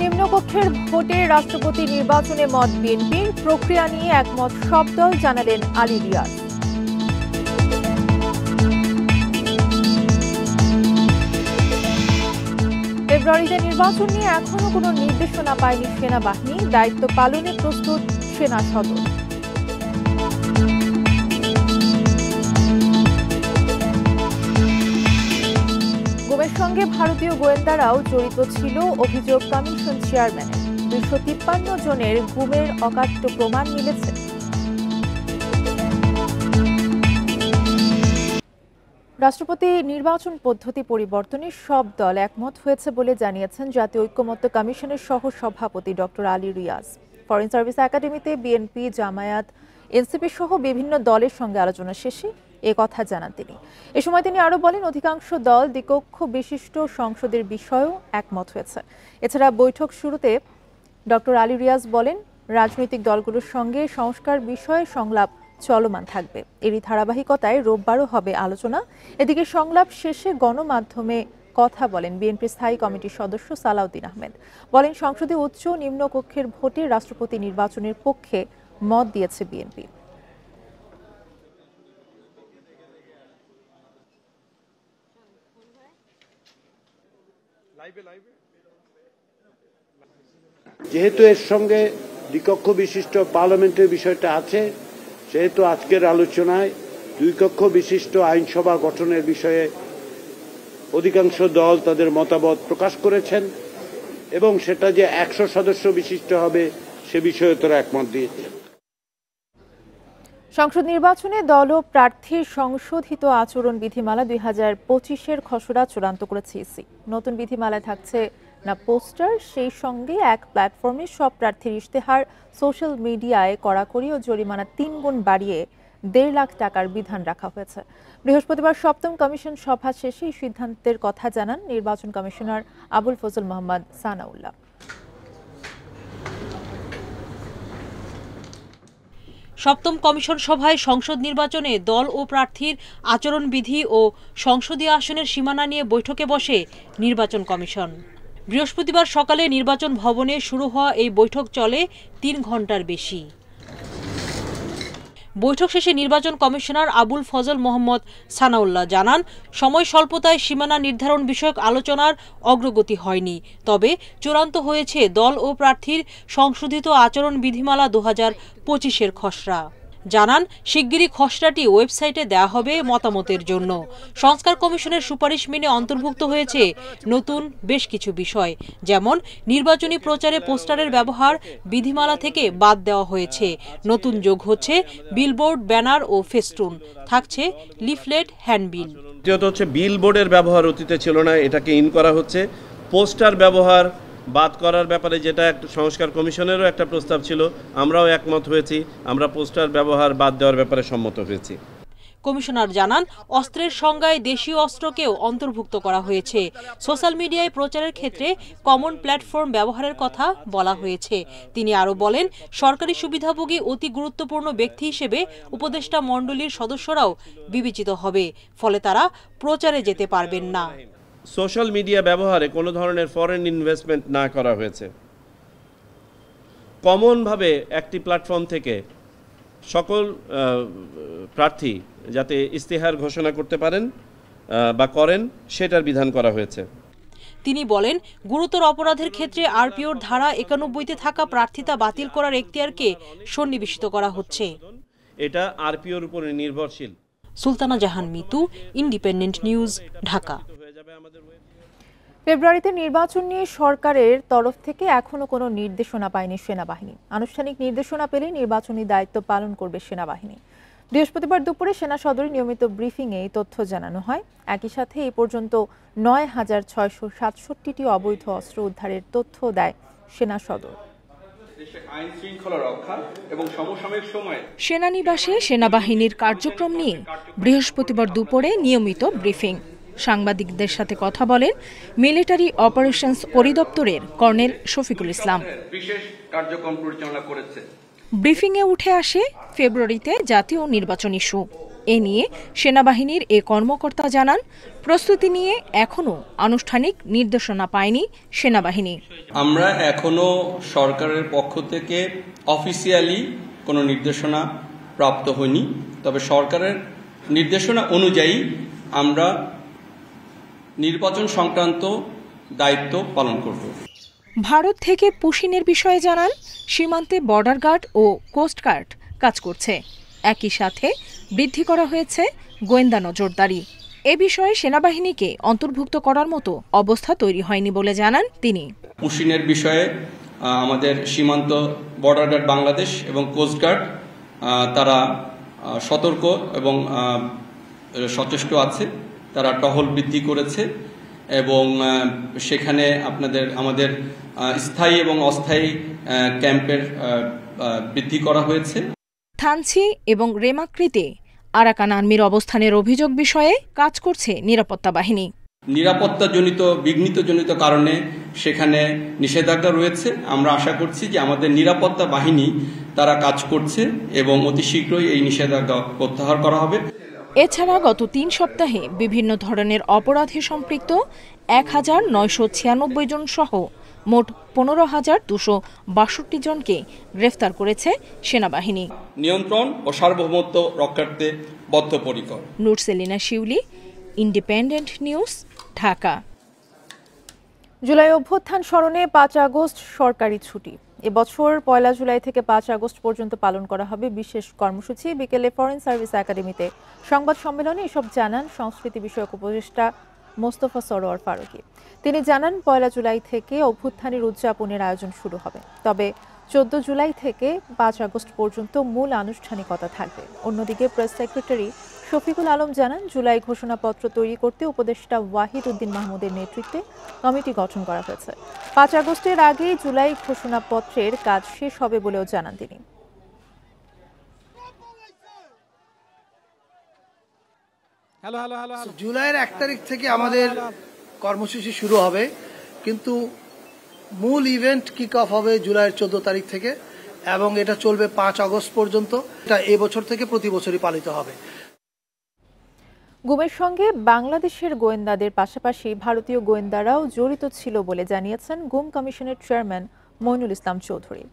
নিম্নকক্ষের ভোটে রাষ্ট্রপতি নির্বাচনে মত বিএনপির, প্রক্রিয়া নিয়ে একমত সব দল, জানালেন আলী রিয়াজ। ফেব্রুয়ারিতে নির্বাচন নিয়ে এখনো কোনো নির্দেশনা পায়নি সেনাবাহিনী, দায়িত্ব পালনে প্রস্তুত সেনা সদর। গুমের সঙ্গে ভারতীয় গোয়েন্দারাও জড়িত ছিল অভিযোগ কমিশন চেয়ারম্যানের। 253 জনের গুমের অকাট্য প্রমাণ মিলেছে। রাষ্ট্রপতি নির্বাচন পদ্ধতি পরিবর্তনে সব দল একমত হয়েছে বলে জানিয়েছেন জাতীয় ঐক্যমত্য কমিশনের সহ সভাপতি doctor Ali Riaz. Foreign service একাডেমিতে বিএনপি, জামায়াত, এনসিপি সহ বিভিন্ন দলের সঙ্গে আলোচনা শেষে এ কথা জানান তিনি। এ সময় তিনি আরো বলেন, অধিকাংশ দল দ্বিকক্ষ বিশিষ্ট সংসদের বিষয়েও একমত হয়েছে। এছাড়া বৈঠক শুরুতে ডক্টর আলী রিয়াজ বলেন, রাজনৈতিক দলগুলোর সঙ্গে সংস্কার বিষয়ে সংলাপ চলমান থাকবে। এরই ধারাবাহিকতায় রোববারও হবে আলোচনা। এদিকে সংলাপ শেষে গণমাধ্যমে কথা বলেন বিএনপির স্থায়ী কমিটির সদস্য সালাউদ্দিন আহমেদ। বলেন, সংসদে উচ্চ নিম্ন কক্ষের ভোটে রাষ্ট্রপতি নির্বাচনের পক্ষে মত দিয়েছে বিএনপি। যেহেতু এর সঙ্গে দ্বিকক্ষ বিশিষ্ট পার্লামেন্টের বিষয়টা আছে, সেহেতু আজকের আলোচনায় দুই কক্ষ বিশিষ্ট আইনসভা গঠনের বিষয়ে অধিকাংশ দল তাদের মতামত প্রকাশ করেছেন এবং সেটা যে 100 সদস্য বিশিষ্ট হবে সে বিষয়ে তারা একমত দিয়েছেন। সংসদ নির্বাচনে দল ও প্রার্থীর সংশোধিত আচরণ বিধিমালা 2025-এর খসড়া চূড়ান্ত করেছে ইসি। নতুন বিধিমালায় থাকছে না পোস্টার, সেই সঙ্গে এক প্ল্যাটফর্মে সব প্রার্থীর ইশতেহার, সোশ্যাল মিডিয়ায় কড়াকড়ি ও জরিমানা 3 গুণ বাড়িয়ে 1.5 লাখ টাকার বিধান রাখা হয়েছে। বৃহস্পতিবার সপ্তম কমিশন সভা শেষে এই সিদ্ধান্তের কথা জানান নির্বাচন কমিশনার আবুল ফজল মোহাম্মদ সানাউল্লাহ। সপ্তম কমিশন সভায় সংসদ নির্বাচনে দল ও প্রার্থীর আচরণবিধি ও সংসদীয় আসনের সীমানা নিয়ে বৈঠকে বসে নির্বাচন কমিশন। বৃহস্পতিবার সকালে নির্বাচন ভবনে শুরু হওয়া এই বৈঠক চলে 3 ঘন্টার বেশি। বৈঠক শেষে নির্বাচন কমিশনার আবুল ফজল মোহাম্মদ সানাউল্লাহ জানান, সময় স্বল্পতায় সীমানা নির্ধারণ বিষয়ক আলোচনার অগ্রগতি হয়নি, তবে চূড়ান্ত হয়েছে দল ও প্রার্থীর সংশোধিত আচরণ বিধিমালা 2025-এর খসড়া। জানান, শিগগিরই খসড়াটি ওয়েবসাইটে দেওয়া হবে মতামতের জন্য। সংস্কার কমিশনের সুপারিশ মেনে অন্তর্ভুক্ত হয়েছে নতুন বেশ কিছু বিষয়, যেমন নির্বাচনী প্রচারে পোস্টারের ব্যবহার বিধিমালা থেকে বাদ দেওয়া হয়েছে। নতুন যোগ হচ্ছে বিলবোর্ড, ব্যানার ও ফেস্টুন। থাকছে লিফলেট, হ্যান্ডবিল। দ্বিতীয়ত হচ্ছে বিলবোর্ডের ব্যবহার অতীতে ছিল না, এটাকে ইন করা হচ্ছে। পোস্টার ব্যবহার বাদ করার ব্যাপারে যেটা একটা সংস্কার কমিশনেরও একটা প্রস্তাব ছিল, আমরাও একমত হয়েছি। আমরা পোস্টার ব্যবহার বাদ দেওয়ার ব্যাপারে সম্মত হয়েছি। কমিশনার জানান, অস্ত্রের সংজ্ঞায় দেশীয় অস্ত্রকেও অন্তর্ভুক্ত করা হয়েছে। সোশ্যাল মিডিয়ায় প্রচারের ক্ষেত্রে কমন প্ল্যাটফর্ম ব্যবহারের কথা বলা হয়েছে। তিনি আরও বলেন, সরকারি সুবিধাভোগী অতি গুরুত্বপূর্ণ ব্যক্তি হিসেবে উপদেষ্টা মণ্ডলীর সদস্যরাও বিবেচিত হবে, ফলে তারা প্রচারে যেতে পারবেন না। সোশ্যাল মিডিয়া ব্যবহারে কোনো ধরনের ফরেন ইনভেস্টমেন্ট না করা হয়েছে। কমনভাবে একটি প্ল্যাটফর্ম থেকে সকল প্রার্থী যাতে ইশতেহার ঘোষণা করতে পারেন বা করেন, সেটার বিধান করা হয়েছে। তিনি বলেন, গুরুতর অপরাধের ক্ষেত্রে আরপিওর ধারা 91-তে থাকা প্রার্থিতা বাতিল করার এখতিয়ারকে সন্নিবেশিত করা হচ্ছে। এটা আরপিওর উপর নির্ভরশীল। সুলতানা জাহান মিতু, ইন্ডিপেন্ডেন্ট নিউজ, ঢাকা। ফেব্রুয়ারিতে নির্বাচন নিয়ে সরকারের তরফ থেকে এখনো কোনো নির্দেশনা পায়নি সেনাবাহিনী। আনুষ্ঠানিক নির্দেশনা পেলে নির্বাচনী দায়িত্ব পালন করবে সেনাবাহিনী। বৃহস্পতিবার দুপুরে সেনা সদরে নিয়মিত ব্রিফিংয়ে এই তথ্য জানানো হয়। একই সাথে এই পর্যন্ত 9,667টি অবৈধ অস্ত্র উদ্ধারের তথ্য দেয় সেনা সদর। সেনানিবাসে সেনাবাহিনীর কার্যক্রম নিয়ে বৃহস্পতিবার দুপুরে নিয়মিত ব্রিফিং। সাংবাদিকদের সাথে কথা বলেন military operations পরিদপ্তরের colonel Shafiqul Islam. ব্রিফিংয়ে উঠে আসে ফেব্রুয়ারিতে জাতীয় নির্বাচন ইস্যু। এ নিয়ে সেনাবাহিনীর এ কর্মকর্তা জানান, প্রস্তুতি নিয়ে এখনও আনুষ্ঠানিক নির্দেশনা পায়নি সেনাবাহিনী। আমরা এখনো সরকারের পক্ষ থেকে অফিসিয়ালি কোনো নির্দেশনা প্রাপ্ত হয়নি, তবে সরকারের নির্দেশনা অনুযায়ী আমরা নির্বাচন সংক্রান্ত দায়িত্ব পালন করব। ভারত থেকে পুশিনের বিষয়ে জানান, সীমান্তে বর্ডার গার্ড ও কোস্ট গার্ড কাজ করছে। একই সাথে বৃদ্ধি করা হয়েছে গোয়েন্দা নজরদারি। এ বিষয়ে সেনাবাহিনীকে অন্তর্ভুক্ত করার মতো অবস্থা তৈরি হয়নি বলে জানান তিনি। পুশিনের বিষয়ে আমাদের সীমান্ত বর্ডার গার্ড বাংলাদেশ এবং কোস্ট গার্ড তারা সতর্ক এবং সচেষ্ট আছে। তারা টহল বৃদ্ধি করেছে এবং সেখানে আমাদের স্থায়ী এবং অস্থায়ী ক্যাম্পের বৃদ্ধি করা হয়েছে। থানচি এবং রেমাক্রিতে আরাকান আর্মির অবস্থানের অভিযোগ বিষয়ে কাজ করছে নিরাপত্তা বাহিনী। নিরাপত্তাজনিত বিঘ্নিতজনিত কারণে সেখানে নিষেধাজ্ঞা রয়েছে। আমরা আশা করছি যে আমাদের নিরাপত্তা বাহিনী তারা কাজ করছে এবং অতি শীঘ্রই এই নিষেধাজ্ঞা প্রত্যাহার করা হবে। এছাড়া গত ৩ সপ্তাহে বিভিন্ন ধরনের অপরাধে সম্পৃক্ত ১,৯৯৬ জন সহ মোট ১৫,২৬২ জনকে গ্রেফতার করেছে সেনাবাহিনী। নিয়ন্ত্রণ ও সার্বভৌমত্ব রক্ষার্থে বদ্ধপরিকর। নুরসেলিনা শিউলি, ইন্ডিপেন্ডেন্ট নিউজ, ঢাকা। জুলাই অভ্যুত্থান স্মরণে ৫ আগস্ট সরকারি ছুটি। এবছর ১ জুলাই থেকে ৫ আগস্ট পর্যন্ত পালন করা হবে বিশেষ কর্মসূচি। বিকেলে ফরেন সার্ভিস একাডেমিতে সংবাদ সম্মেলনে এসব জানান সংস্কৃতি বিষয়ক উপদেষ্টা মোস্তফা সরোয়ার ফারুকী। তিনি জানান, ১ জুলাই থেকে অভ্যুত্থানের উদযাপনের আয়োজন শুরু হবে, তবে ১৪ জুলাই থেকে ৫ আগস্ট পর্যন্ত মূল আনুষ্ঠানিকতা থাকবে। অন্যদিকে প্রেস সেক্রেটারি শফিকুল আলম জানান, জুলাই ঘোষণাপত্র তৈরি করতে উপদেষ্টা ওয়াহিদ উদ্দিন মাহমুদের নেতৃত্বে কমিটি গঠন করা হয়েছে। ৫ আগস্টের আগেই জুলাই ঘোষণাপত্রের কাজ শেষ হবে বলেও জানান তিনি। জুলাইয়ের ১ তারিখ থেকে আমাদের কর্মসূচি শুরু হবে, কিন্তু মূল ইভেন্ট কিক অফ হবে জুলাইয়ের ১৪ তারিখ থেকে এবং এটা চলবে ৫ আগস্ট পর্যন্ত। এটা এবছর থেকে প্রতি বছরই পালিত হবে। গুমের সঙ্গে বাংলাদেশের গোয়েন্দাদের পাশাপাশি ভারতীয় গোয়েন্দারাও জড়িত ছিল বলে জানিয়েছেন গুম কমিশনের চেয়ারম্যান মইনুল ইসলাম চৌধুরী।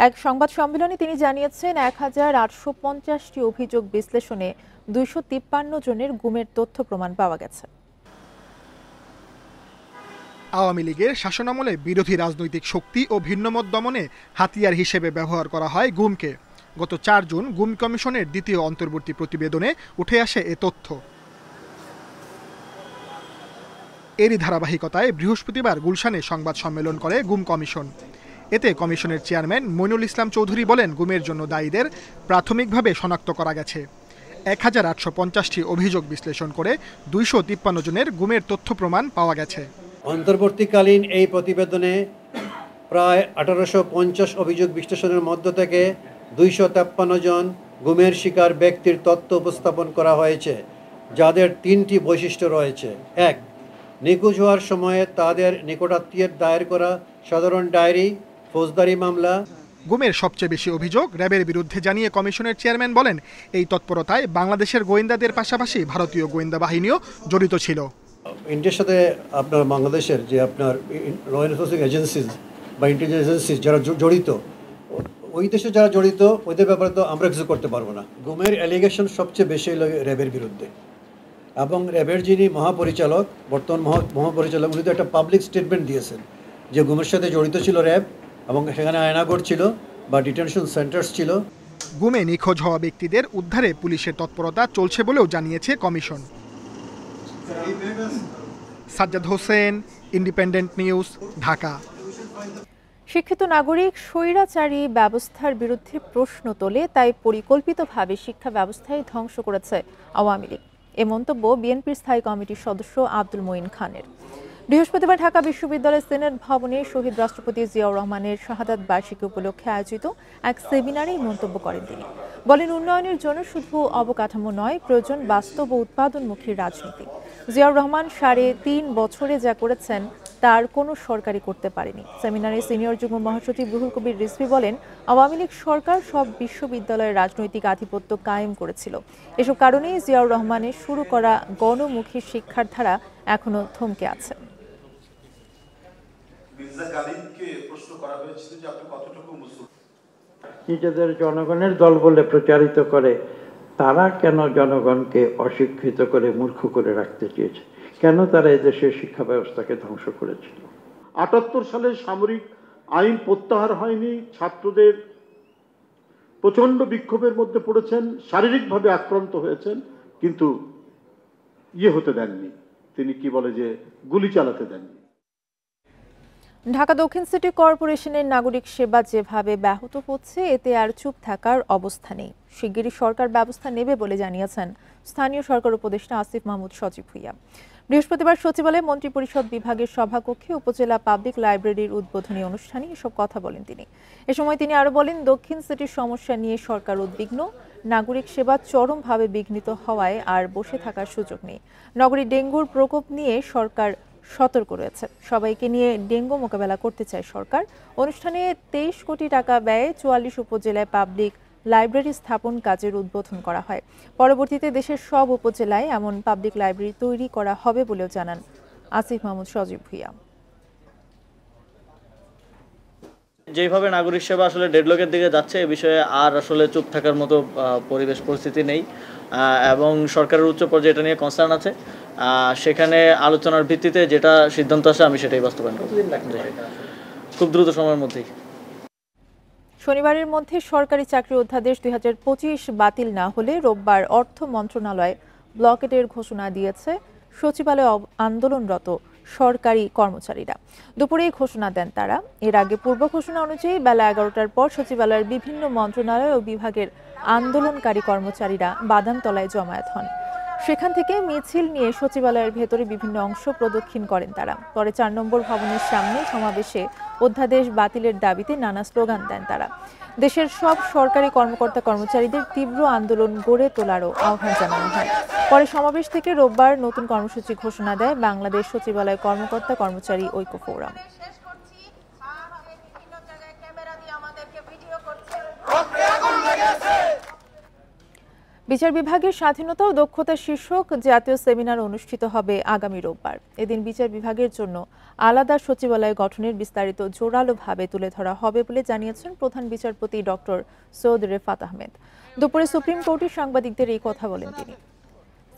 এক সংবাদ সম্মেলনে তিনি জানিয়েছেন, ১,৮৫০টি অভিযোগ বিশ্লেষণে ২৫৩ জনের গুমের তথ্য প্রমাণ পাওয়া গেছে। আওয়ামী লীগের শাসনামলে বিরোধী রাজনৈতিক শক্তি ও ভিন্নমত দমনে হাতিয়ার হিসেবে ব্যবহার করা হয় গুমকে। গত ৪ জুন গুম কমিশনের দ্বিতীয় অন্তর্বর্তী প্রতিবেদনে উঠে আসে এ তথ্য। এরই ধারাবাহিকতায় বৃহস্পতিবার গুলশানে সংবাদ সম্মেলন করে গুম কমিশন। এতে কমিশনের চেয়ারম্যান মইনুল ইসলাম চৌধুরী বলেন, গুমের জন্য দায়ীদের প্রাথমিকভাবে শনাক্ত করা গেছে। ১,৮৫০টি অভিযোগ বিশ্লেষণ করে ২৫৩ জনের গুমের তথ্য প্রমাণ পাওয়া গেছে। অন্তর্বর্তীকালীন এই প্রতিবেদনে প্রায় ১৮৫০ অভিযোগ বিশ্লেষণের মধ্য থেকে ২৫৩ জন গুমের শিকার ব্যক্তির তথ্য উপস্থাপন করা হয়েছে, যাদের ৩টি বৈশিষ্ট্য রয়েছে। ১, নিখোঁজ হওয়ার সময়ে তাদের নিকটাত্মীয়ের দায়ের করা সাধারণ ডায়েরি, ফৌজদারি মামলা। গুমের সবচেয়ে বেশি অভিযোগ র্যাবের বিরুদ্ধে জানিয়ে কমিশনের চেয়ারম্যান বলেন, এই তৎপরতায় বাংলাদেশের গোয়েন্দাদের পাশাপাশি ভারতীয় গোয়েন্দা বাহিনীও জড়িত ছিল। ইন্ডিয়ার সাথে আপনার বাংলাদেশের যে আপনার ল এনফোর্সিং এজেন্সিজ বা ইন্টেলিজেন্স এজেন্সিজ যারা জড়িত, ওই দেশে যারা জড়িত ওদের ব্যাপারে তো আমরা কিছু করতে পারবো না। গুমের অ্যালিগেশন সবচেয়ে বেশি হলো র্যাবের বিরুদ্ধে, এবং র্যাবের যিনি মহাপরিচালক, বর্তমান মহাপরিচালক, উনি তো একটা পাবলিক স্টেটমেন্ট দিয়েছেন যে গুমের সাথে জড়িত ছিল র্যাব এবং সেখানে আয়নাগর ছিল বা ডিটেনশন সেন্টার্স ছিল। গুমে নিখোঁজ হওয়া ব্যক্তিদের উদ্ধারে পুলিশের তৎপরতা চলছে বলেও জানিয়েছে commission. Sajjad Hossain, independent news, Dhaka. শিক্ষিত নাগরিক স্বৈরাচারী ব্যবস্থার বিরুদ্ধে প্রশ্ন তোলে, তাই পরিকল্পিতভাবে শিক্ষা ব্যবস্থায় ধ্বংস করেছে আওয়ামী লীগ। এ মন্তব্য বিএনপির স্থায়ী কমিটির সদস্য আব্দুল মঈন খানের। বৃহস্পতিবার ঢাকা বিশ্ববিদ্যালয়ের সিনেট ভবনে শহীদ রাষ্ট্রপতি জিয়াউর রহমানের শাহাদাত বার্ষিকী উপলক্ষে আয়োজিত এক সেমিনারে মন্তব্য করেন তিনি। বলেন, উন্নয়নের জন্য শুধু অবকাঠামো নয়, প্রয়োজন বাস্তব ও উৎপাদনমুখী রাজনীতি। জিয়াউর রহমান ৩.৫ বছরে যা করেছেন তার কোনো সরকারই করতে পারেনি। সেমিনারে সিনিয়র যুগ্ম মহাসচিব রুহুল কবির রিজভী বলেন, আওয়ামী লীগ সরকার সব বিশ্ববিদ্যালয়ের রাজনৈতিক আধিপত্য কায়েম করেছিল। এসব কারণেই জিয়াউর রহমানের শুরু করা গণমুখী শিক্ষার ধারা এখনো থমকে আছে। নিজেদের জনগণের দল বলে প্রচারিত করে, তারা কেন জনগণকে অশিক্ষিত করে মূর্খ করে রাখতে চেয়েছে? কেন তারা এদেশের শিক্ষা ব্যবস্থাকে ধ্বংস করেছিল? ৭৮ সালে সামরিক আইন প্রত্যাহার হয়নি, ছাত্রদের প্রচন্ড বিক্ষোভের মধ্যে পড়েছেন, শারীরিকভাবে আক্রান্ত হয়েছেন, কিন্তু হতে দেননি, তিনি কি বলে যে গুলি চালাতে দেননি। ঢাকা দক্ষিণ সিটি কর্পোরেশনের নাগরিক সেবা যেভাবে ব্যাহত হচ্ছে, এতে আর চুপ থাকার অবস্থা নেই। শিগগিরই সরকার ব্যবস্থা নেবে বলে জানিয়েছেন স্থানীয় সরকার উপদেষ্টা আসিফ মাহমুদ সজীব ভুঁইয়া। বৃহস্পতিবার সচিবালয়ে মন্ত্রিপরিষদ বিভাগের সভাকক্ষে উপজেলা পাবলিক লাইব্রেরির উদ্বোধনী অনুষ্ঠানে এসব কথা বলেন তিনি। এ সময় তিনি আরো বলেন, দক্ষিণ সিটির সমস্যা নিয়ে সরকার উদ্বিগ্ন, নাগরিক সেবা চরমভাবে বিঘ্নিত হওয়ায় আর বসে থাকার সুযোগ নেই। নগরী ডেঙ্গুর প্রকোপ নিয়ে সরকার সতর্ক রয়েছে, সবাইকে নিয়ে ডেঙ্গু মোকাবেলা করতে চায় সরকার। অনুষ্ঠানে 23 কোটি টাকা ব্যয়ে 44 উপজেলায় পাবলিক লাইব্রেরি স্থাপন কাজের উদ্বোধন করা হয়। পরবর্তীতে দেশের সব উপজেলায় এমন পাবলিক লাইব্রেরি তৈরি করা হবে বলেও জানান আসিফ মাহমুদ সজীব ভুঁইয়া। যেভাবে নাগরিক সেবা আসলে ডেডলকের দিকে যাচ্ছে, এ বিষয়ে আর আসলে চুপ থাকার মতো পরিবেশ পরিস্থিতি নেই এবং সরকারের উচ্চ পর্যায়ে এটা নিয়ে কনসার্ন আছে। সেখানে আলোচনার ভিত্তিতে যেটা সিদ্ধান্ত আসে আমি সেটাই বাস্তবায়ন করব খুব দ্রুত সময়ের মধ্যেই। শনিবারের মধ্যে সরকারি চাকরি অধ্যাদেশ 2025 বাতিল না হলে রোববার অর্থ মন্ত্রণালয় ব্লকেটের ঘোষণা দিয়েছে সচিবালয়ে আন্দোলনরত সরকারি কর্মচারীরা। দুপুরে এই ঘোষণা দেন তারা। এর আগে পূর্ব ঘোষণা অনুযায়ী বেলা 11টার পর সচিবালয়ের বিভিন্ন মন্ত্রণালয় ও বিভাগের আন্দোলনকারী কর্মচারীরা বাদামতলায় জমায়েত হন। সেখান থেকে মিছিল নিয়ে সচিবালয়ের ভেতরে বিভিন্ন অংশ প্রদক্ষিণ করেন তারা। পরে 4 নম্বর ভবনের সামনে সমাবেশে অধ্যাদেশ বাতিলের দাবিতে নানা স্লোগান দেন তারা। দেশের সব সরকারি কর্মকর্তা কর্মচারীদের তীব্র আন্দোলন গড়ে তোলারও আহ্বান জানানো হয়। পরে সমাবেশ থেকে রোববার নতুন কর্মসূচি ঘোষণা দেয় বাংলাদেশ সচিবালয় কর্মকর্তা কর্মচারী ঐক্য ফোরাম। বিচার বিভাগের স্বাধীনতা ও দক্ষতা শীর্ষক জাতীয় সেমিনার অনুষ্ঠিত হবে আগামী রোববার। এদিন বিচার বিভাগের জন্য আলাদা সচিবালয় গঠনের বিস্তারিত জোরালোভাবে তুলে ধরা হবে বলে জানিয়েছেন প্রধান বিচারপতি ডক্টর সৈয়দ রেফাত আহমেদ। দুপুরে সুপ্রিম কোর্টের সাংবাদিকদের এই কথা বলেন তিনি।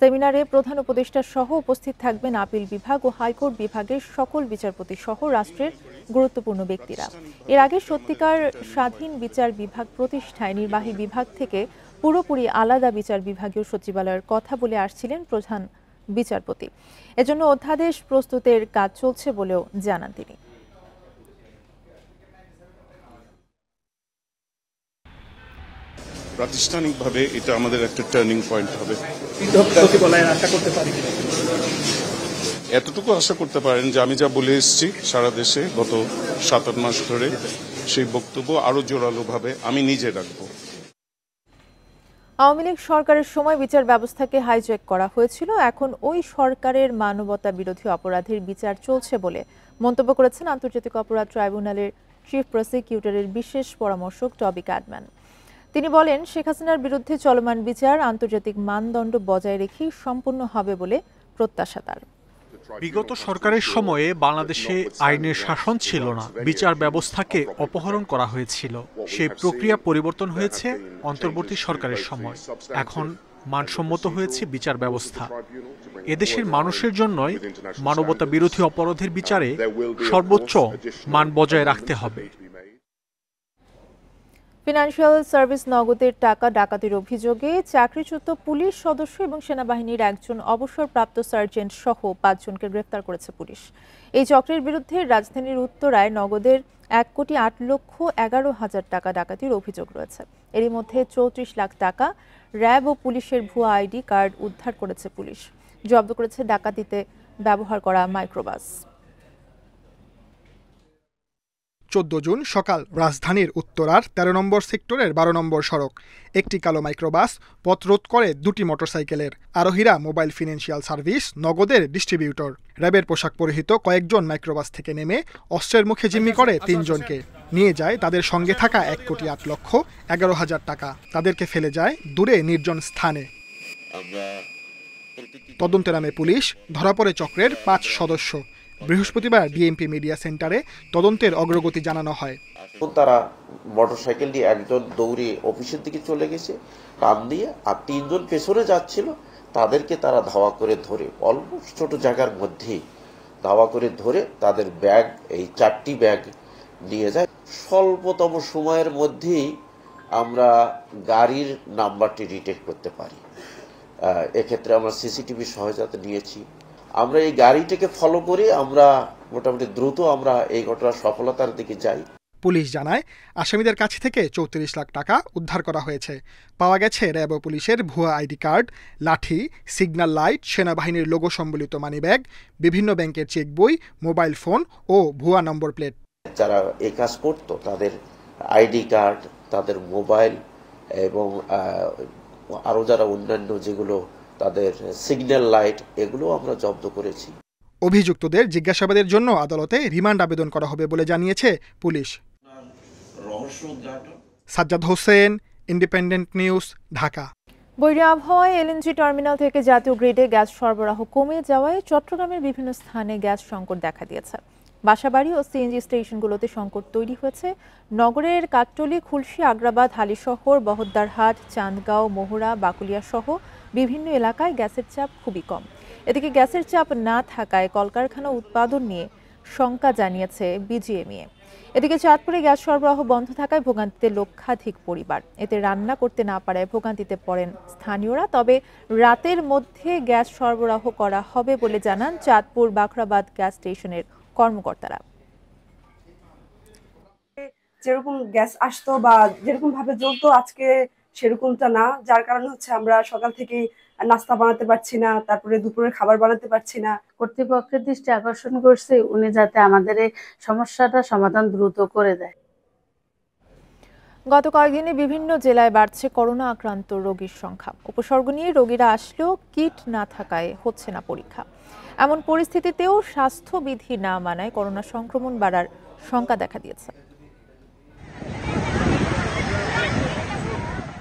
সেমিনারে প্রধান উপদেষ্টা সহ উপস্থিত থাকবেন আপিল বিভাগ ও হাইকোর্ট বিভাগের সকল বিচারপতি সহ রাষ্ট্রের গুরুত্বপূর্ণ ব্যক্তিরা। এর আগে সত্যিকার স্বাধীন বিচার বিভাগ প্রতিষ্ঠায় নির্বাহী বিভাগ থেকে পুরোপুরি আলাদা বিচার বিভাগীয় সচিবালয়ের কথা বলে আসছিলেন প্রধান বিচারপতি। এজন্য অধ্যাদেশ প্রস্তুতের কাজ চলছে বলেও জানান তিনি। প্রাতিষ্ঠানিকভাবে এটা আমাদের একটা টার্নিং পয়েন্ট হবে। এতটুকু আশা করতে পারেন যে আমি যা বলে এসেছি সারা দেশে গত 7-8 মাস ধরে, সেই বক্তব্য আরো জোরালোভাবে আমি নিজে রাখবো। আওয়ামী লীগ সরকারের সময় বিচার ব্যবস্থাকে হাইজ্যাক করা হয়েছিল, এখন ওই সরকারের মানবতা বিরোধী অপরাধের বিচার চলছে বলে মন্তব্য করেছেন আন্তর্জাতিক অপরাধ ট্রাইব্যুনালের চিফ প্রসিকিউটরের বিশেষ পরামর্শক টবি ক্যাডম্যান। তিনি বলেন, শেখ হাসিনার বিরুদ্ধে চলমান বিচার আন্তর্জাতিক মানদণ্ড বজায় রেখেই সম্পূর্ণ হবে বলে প্রত্যাশা তার। বিগত সরকারের সময়ে বাংলাদেশে আইনের শাসন ছিল না, বিচার ব্যবস্থাকে অপহরণ করা হয়েছিল। সেই প্রক্রিয়া পরিবর্তন হয়েছে অন্তর্বর্তী সরকারের সময়। এখন মানসম্মত হয়েছে বিচার ব্যবস্থা। এদেশের মানুষের জন্যই মানবতা বিরোধী অপরাধের বিচারে সর্বোচ্চ মান বজায় রাখতে হবে। ফিনান্সিয়াল সার্ভিস নগদের টাকা ডাকাতির অভিযোগে চাকরিচ্যুত পুলিশ সদস্য এবং সেনাবাহিনীর একজন অবসরপ্রাপ্ত সার্জেন্ট সহ 5 জনকে গ্রেফতার করেছে পুলিশ। এই চক্রের বিরুদ্ধে রাজধানীর উত্তরায় নগদের 1,08,11,000 টাকা ডাকাতির অভিযোগ রয়েছে। এরই মধ্যে 34 লাখ টাকা, র্যাব ও পুলিশের ভুয়া আইডি কার্ড উদ্ধার করেছে পুলিশ। জব্দ করেছে ডাকাতিতে ব্যবহার করা মাইক্রোবাস। 14 জুন সকাল রাজধানীর উত্তরার 13 নম্বর সেক্টরের 12 নম্বর সড়ক একটি কালো মাইক্রোবাস পথ রোধ করে 2টি মোটরসাইকেলের আরোহীরা মোবাইল ফিনান্সিয়াল সার্ভিস নগদের ডিস্ট্রিবিউটর র্যাবের পোশাক পরিহিত কয়েকজন মাইক্রোবাস থেকে নেমে অস্ত্রের মুখে জিম্মি করে 3 জনকে নিয়ে যায় তাদের সঙ্গে থাকা 1,08,11,000 টাকা তাদেরকে ফেলে যায় দূরে নির্জন স্থানে। তদন্তে নামে পুলিশ, ধরা পড়ে চক্রের 5 সদস্য। বৃহস্পতিবার ডিএমপি মিডিয়া সেন্টারে তদন্তের অগ্রগতি জানানো হয়। তারা মোটরসাইকেল দিয়ে একজন দৌড়ে অফিসের দিকে চলে গেছে কান দিয়ে, আর 3 জন পেছনে যাচ্ছিল, তাদেরকে তারা ধাওয়া করে ধরে অল্প ছোট জায়গার মধ্যেই ধাওয়া করে ধরে তাদের ব্যাগ, এই 4টি ব্যাগ নিয়ে যায়। স্বল্পতম সময়ের মধ্যেই আমরা গাড়ির নাম্বারটি ডিটেক্ট করতে পারি। এক্ষেত্রে আমরা সিসিটিভি সহায়তা নিয়েছি। আমরা এই গাড়িটিকে ফলো করে আমরা মোটামুটি দ্রুত আমরা এই ঘটনার সফলতার দিকে যাই। পুলিশ জানায় আসামিদের কাছ থেকে 34 লাখ টাকা উদ্ধার করা হয়েছে। পাওয়া গেছে র্যাব ও পুলিশের ভুয়া আইডি কার্ড, লাঠি, সিগন্যাল লাইট, সেনাবাহিনীর লোগো সম্বলিত মানিব্যাগ, বিভিন্ন ব্যাংকের চেক বই, মোবাইল ফোন ও ভুয়া নম্বর প্লেট। যারা এই কাজ করত তাদের আইডি কার্ড, তাদের মোবাইল এবং আরও যারা অন্যান্য যেগুলো তাদের সিগন্যাল লাইট, এগুলো আমরা জব্দ করেছি। অভিযুক্তদের জিজ্ঞাসাবাদের জন্য আদালতে রিমান্ড আবেদন করা হবে বলে জানিয়েছে police. Sajjad Hossain, independent news, Dhaka. বৈরী আবহাওয়ায় এলএনজি টার্মিনাল থেকে জাতীয় গ্রিডে গ্যাস সরবরাহ কমে যাওয়ায় চট্টগ্রামের বিভিন্ন স্থানে গ্যাস সংকট দেখা দিয়েছে। বাসাবাড়ি ও সিএনজি স্টেশনগুলোতে সংকট তৈরি হয়েছে। নগরের কাকটলি, খুলশী, আগ্রাবাদ, হালিশহর, বহদ্দারহাট, চান্দগাঁও, মোহরা, বাকুলিয়া সহ বিভিন্ন এলাকায় গ্যাসের চাপ খুবই কম। এদিকে গ্যাসের চাপ না থাকায় কলকারখানা উৎপাদন নিয়ে শঙ্কা জানিয়েছে বিজিএমইএ। এদিকে চাঁদপুরে গ্যাস সরবরাহ বন্ধ থাকায় ভোগান্তিতে লক্ষাধিক পরিবার। এতে রান্না করতে না পারায় ভোগান্তিতে পড়েন স্থানীয়রা। তবে রাতের মধ্যে গ্যাস সরবরাহ করা হবে বলে জানান চাঁদপুর বাখরাবাদ গ্যাস স্টেশনের কর্মকর্তারা। যেরকম গ্যাস আসতো বা যেরকম ভাবে জ্বলতো আজকে সেরকমটা না, যার কারণে হচ্ছে আমরা সকাল থেকে নাস্তা বানাতে পারছি না, তারপরে দুপুরে খাবার বানাতে পারছি না। কর্তৃপক্ষের দৃষ্টি আকর্ষণ করছে উনি যাতে আমাদের এই সমস্যাটা সমাধান দ্রুত করে দেয়। গত কয়েকদিনে বিভিন্ন জেলায় বাড়ছে করোনা আক্রান্ত রোগীর সংখ্যা। উপসর্গ নিয়ে রোগীরা আসলেও কিট না থাকায় হচ্ছে না পরীক্ষা। এমন পরিস্থিতিতেও স্বাস্থ্যবিধি না মানায় করোনা সংক্রমণ বাড়ার শঙ্কা দেখা দিয়েছে।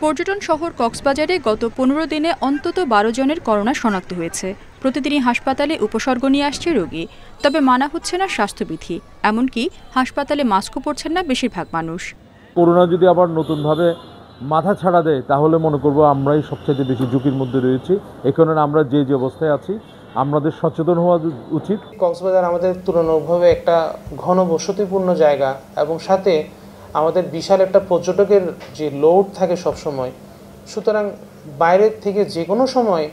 পর্যটন শহর কক্সবাজারে গত 15 দিনে অন্তত 12 জনের করোনা শনাক্ত হয়েছে। প্রতিদিনই হাসপাতালে উপসর্গ নিয়ে আসছে রোগী, তবে মানা হচ্ছে না স্বাস্থ্যবিধি। এমনকি হাসপাতালে মাস্কও পরছেন না বেশিরভাগ মানুষ। করোনা যদি আবার নতুনভাবে মাথা ছাড়া দেয় তাহলে মনে করব আমরাই সবচেয়ে বেশি ঝুঁকির মধ্যে রয়েছি। এই কারণে আমরা যে অবস্থায় আছি আমাদের সচেতন হওয়া উচিত। কক্সবাজার আমাদের তুলনামূলকভাবে একটা ঘনবসতিপূর্ণ জায়গা এবং সাথে আমাদের বিশাল একটা পর্যটকের যে লোড থাকে সব সময়, সুতরাং বাইরের থেকে যে কোনো সময়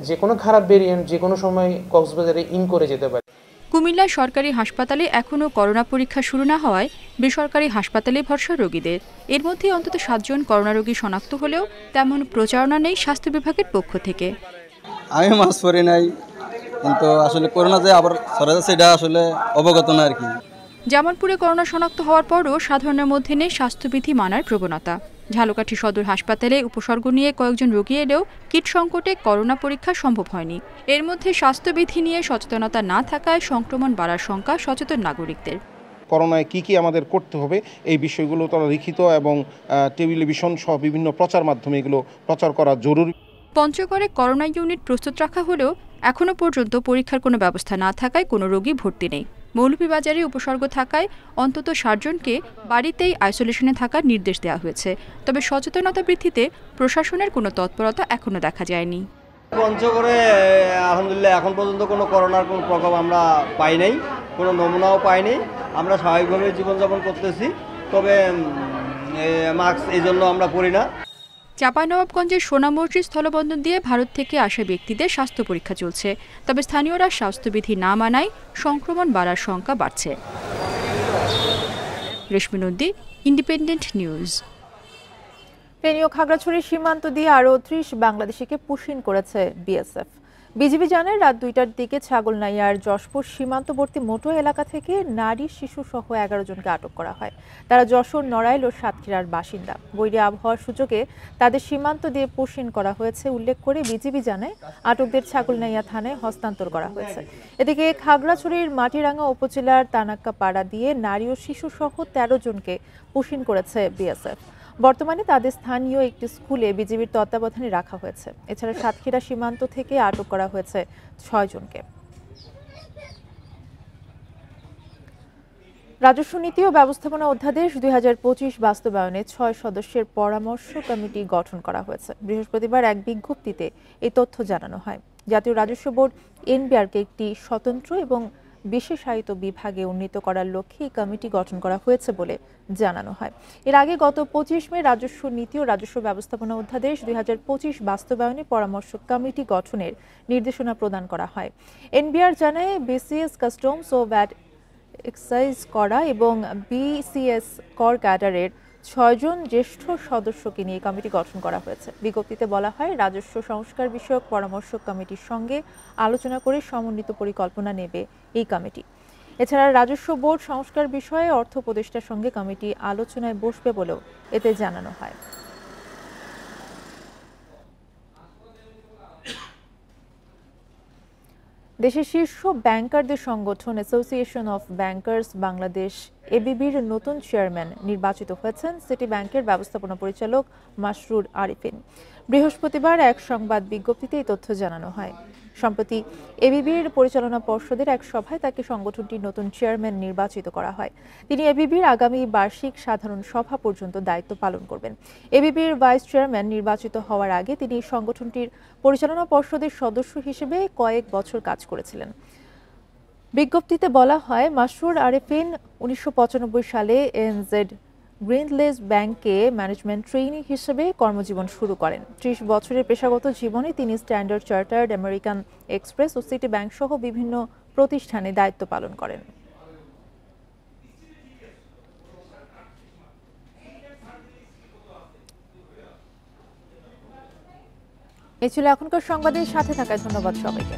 যে কোনো খারাপ ভেরিয়েন্ট যে কোনো সময় কক্সবাজারে ইন করে যেতে পারে। কুমিল্লা সরকারি হাসপাতালে এখনও করোনা পরীক্ষা শুরু না হওয়ায় বেসরকারি হাসপাতালে ভরসা রোগীদের। এর মধ্যে অন্তত 7 জন করোনা রোগী শনাক্ত হলেও তেমন প্রচারণা নেই স্বাস্থ্য বিভাগের পক্ষ থেকে। আমি মাস্ক পরি নাই, কিন্তু আসলে করোনা যে আবার ছড়া যাচ্ছে এটা আসলে অবগত না আর কি। জামালপুরে করোনা শনাক্ত হওয়ার পরও সাধারণের মধ্যে নেই স্বাস্থ্যবিধি মানার প্রবণতা। ঝালকাঠি সদর হাসপাতালে উপসর্গ নিয়ে কয়েকজন রোগী এলেও কিট সংকটে করোনা পরীক্ষা সম্ভব হয়নি। এর মধ্যে স্বাস্থ্যবিধি নিয়ে সচেতনতা না থাকায় সংক্রমণ বাড়ার শঙ্কা সচেতন নাগরিকদের। করোনায় কি আমাদের করতে হবে এই বিষয়গুলো তারা লিখিত এবং টেলিভিশন সহ বিভিন্ন প্রচার মাধ্যমে এগুলো প্রচার করা জরুরি। পঞ্চগড়ে করোনা ইউনিট প্রস্তুত রাখা হলেও এখনও পর্যন্ত পরীক্ষার কোনো ব্যবস্থা না থাকায় কোনো রোগী ভর্তি নেই। মৌলভীবাজারে উপসর্গ থাকায় অন্তত 60 জনকে বাড়িতেই আইসোলেশনে থাকার নির্দেশ দেওয়া হয়েছে। তবে সচেতনতা বৃদ্ধিতে প্রশাসনের কোনো তৎপরতা এখনো দেখা যায়নি। পঞ্চগড়ে আলহামদুলিল্লাহ এখন পর্যন্ত কোনো করোনার কোনো প্রভাব আমরা পাই নাই, কোনো নমুনাও পাইনি। আমরা স্বাভাবিকভাবে জীবনযাপন করতেছি, তবে মাস্ক এই জন্য আমরা পরি না। চাঁপাইনবাবগঞ্জের সোনা মসজিদ স্থলবন্দর দিয়ে ভারত থেকে আসা ব্যক্তিদের স্বাস্থ্য পরীক্ষা চলছে। তবে স্থানীয়রা স্বাস্থ্যবিধি না মানায় সংক্রমণ বাড়ার শঙ্কা বাড়ছে। রেশমি নন্দী, ইন্ডিপেন্ডেন্ট নিউজ। ফেনী ও খাগড়াছড়ির সীমান্ত দিয়ে আরও 30 বাংলাদেশিকে পুশিন করেছে বিএসএফ। বিজিবি জানায় রাত 2টার দিকে ছাগলনাইয়ার যশপুর সীমান্তবর্তী মোটো এলাকা থেকে নারী শিশু সহ 11 জনকে আটক করা হয়। তারা যশোর, নড়াইল ও সাতক্ষীরার বাসিন্দা। বৈরী আবহাওয়ার সুযোগে তাদের সীমান্ত দিয়ে পুশিন করা হয়েছে উল্লেখ করে বিজিবি জানায় আটকদের ছাগলনাইয়া থানায় হস্তান্তর করা হয়েছে। এদিকে খাগড়াছড়ির মাটিরাঙ্গা উপজেলার তানাক্কা পাড়া দিয়ে নারী ও শিশু সহ 13 জনকে পুশিন করেছে বিএসএফ। বর্তমানে তাদের স্থানীয় একটি স্কুলে বিজিবির তত্ত্বাবধানে রাখা হয়েছে। এছাড়া সাতক্ষীরা সীমান্ত থেকে আটক করা হয়েছে 6 জনকে। রাজস্ব নীতি ও ব্যবস্থাপনা অধ্যাদেশ 2025 বাস্তবায়নে 6 সদস্যের পরামর্শ কমিটি গঠন করা হয়েছে। বৃহস্পতিবার এক বিজ্ঞপ্তিতে এই তথ্য জানানো হয়। জাতীয় রাজস্ব বোর্ড এনবিআরকে একটি স্বতন্ত্র এবং বিশেষায়িত বিভাগে উন্নীত করার লক্ষ্যে এই কমিটি গঠন করা হয়েছে বলে জানানো হয়। এর আগে গত 25 মে রাজস্ব নীতি ও রাজস্ব ব্যবস্থাপনা অধ্যাদেশ 2025 বাস্তবায়নে পরামর্শ কমিটি গঠনের নির্দেশনা প্রদান করা হয়। এনবিআর জানায় বিসিএস কাস্টমস ও ভ্যাট এক্সাইজ করা এবং বিসিএস কর ক্যাডারের 6 জন জ্যেষ্ঠ সদস্যকে নিয়ে কমিটি গঠন করা হয়েছে। বিজ্ঞপ্তিতে বলা হয় রাজস্ব সংস্কার বিষয়ক পরামর্শ কমিটির সঙ্গে আলোচনা করে সমন্বিত পরিকল্পনা নেবে এই কমিটি। এছাড়া রাজস্ব বোর্ড সংস্কার বিষয়ে অর্থ উপদেষ্টার সঙ্গে কমিটি আলোচনায় বসবে বলেও এতে জানানো হয়। দেশের শীর্ষ ব্যাংকারদের সংগঠন অ্যাসোসিয়েশন অফ ব্যাংকার্স বাংলাদেশ এবিবির নতুন চেয়ারম্যান নির্বাচিত হয়েছেন সিটি ব্যাংকের ব্যবস্থাপনা পরিচালক মাসরুর আরিফিন। বৃহস্পতিবার এক সংবাদ বিজ্ঞপ্তিতে এই তথ্য জানানো হয়। সম্প্রতি এবিবির পরিচালনা পর্ষদের এক সভায় তাকে সংগঠনটির নতুন চেয়ারম্যান নির্বাচিত করা হয়। তিনি এবিবির আগামী বার্ষিক সাধারণ সভা পর্যন্ত দায়িত্ব পালন করবেন। এবিবির ভাইস চেয়ারম্যান নির্বাচিত হওয়ার আগে তিনি সংগঠনটির পরিচালনা পর্ষদের সদস্য হিসেবে কয়েক বছর কাজ করেছিলেন। বিজ্ঞপ্তিতে বলা হয় মাসরুর আরিফিন 1995 সালে এনজেড গ্রিনলেস ব্যাংকে ম্যানেজমেন্ট ট্রেইনি হিসেবে কর্মজীবন শুরু করেন। 30 বছরের পেশাগত জীবনে তিনি স্ট্যান্ডার্ড চার্টার্ড, আমেরিকান এক্সপ্রেস ও সিটি ব্যাংক সহ বিভিন্ন প্রতিষ্ঠানে দায়িত্ব পালন করেন। এই ছিল এখনকার সংবাদের সাথে থাকার ধন্যবাদ সবাইকে।